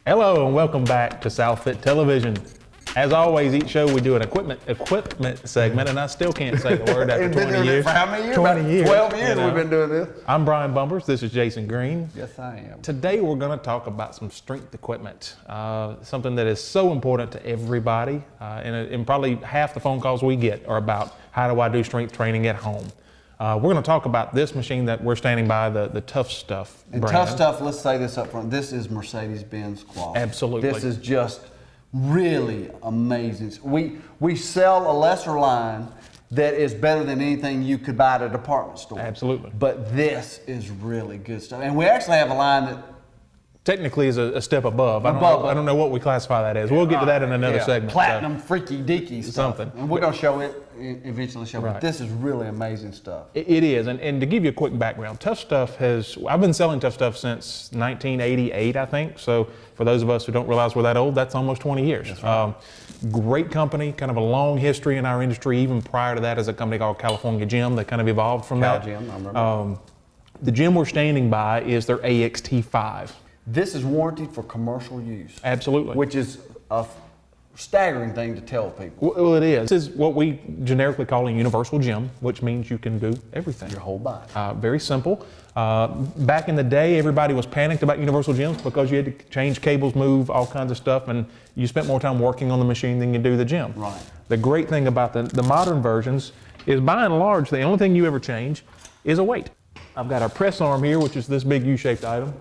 Hello and welcome back to SouthFit Television. As always, each show we do an equipment segment, and I still can't say the word after 20 years. For how many years? 20 years. 12 years we've been doing this. I'm Brian Bumpers. This is Jason Greene. Yes, I am. Today we're going to talk about some strength equipment, something that is so important to everybody, and probably half the phone calls we get are about how do I do strength training at home. We're going to talk about this machine that we're standing by, the Tuff Stuff and brand. Tuff Stuff, let's say this up front, this is Mercedes-Benz quality. Absolutely. This is just really amazing. We sell a lesser line that is better than anything you could buy at a department store. Absolutely. But this is really good stuff. And we actually have a line that technically is a step above. I don't know what we classify that as. We'll get to that in another segment. Platinum freaky deaky stuff. Something. And we're going to show it, eventually show it. Right. But this is really amazing stuff. It is, and to give you a quick background, Tuff Stuff I've been selling Tuff Stuff since 1988, I think. So for those of us who don't realize we're that old, that's almost 20 years. That's right. Great company, kind of a long history in our industry. Even prior to that, as a company called California Gym, that kind of evolved from that. Gym, I remember. The gym we're standing by is their AXT-5. This is warranted for commercial use. Absolutely. Which is a staggering thing to tell people. Well, it is. This is what we generically call a universal gym, which means you can do everything. Your whole body. Very simple. Back in the day, everybody was panicked about universal gyms because you had to change cables, move, all kinds of stuff, and you spent more time working on the machine than you do the gym. Right. The great thing about the modern versions is, by and large, the only thing you ever change is a weight. I've got a press arm here, which is this big U-shaped item.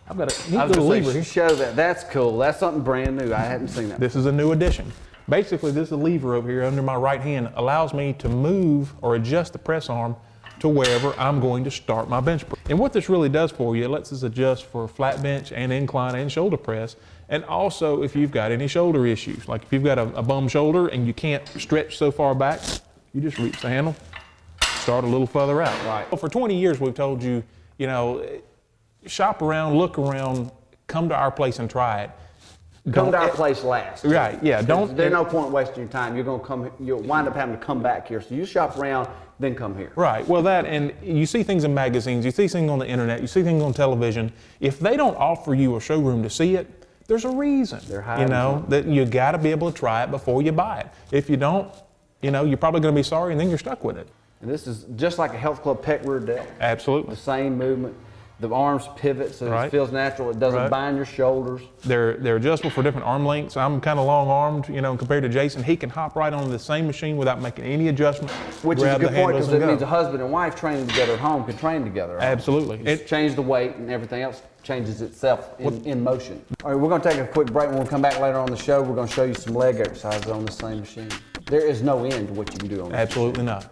I've got a neat little lever here. Show that. That's cool. That's something brand new. I hadn't seen that. This is a new addition. Basically, this lever over here under my right hand allows me to move or adjust the press arm to wherever I'm going to start my bench press. And what this really does for you, it lets us adjust for flat bench and incline and shoulder press. And also if you've got any shoulder issues, like if you've got a bum shoulder and you can't stretch so far back, you just reach the handle, start a little further out. Right. Well, for 20 years, we've told you, shop around, look around, come to our place and try it. Come to our place last. Right, yeah. There's no point wasting your time. You'll wind up having to come back here. So you shop around, then come here. Right, well and you see things in magazines, you see things on the internet, you see things on television. If they don't offer you a showroom to see it, there's a reason. They're hiding that you gotta be able to try it before you buy it. If you don't, you're probably gonna be sorry and then you're stuck with it. And this is just like a health club pec rear deck. Absolutely. The same movement. The arms pivot so Right. it feels natural. It doesn't bind your shoulders. They're adjustable for different arm lengths. I'm kind of long-armed, compared to Jason. He can hop right onto the same machine without making any adjustment. Which is a good point because it go. means a husband and wife training together at home can train together. Absolutely. Just change the weight and everything else changes itself in motion. All right, we're going to take a quick break. When we come back later on the show, we're going to show you some leg exercises on the same machine. There is no end to what you can do on this. Absolutely not.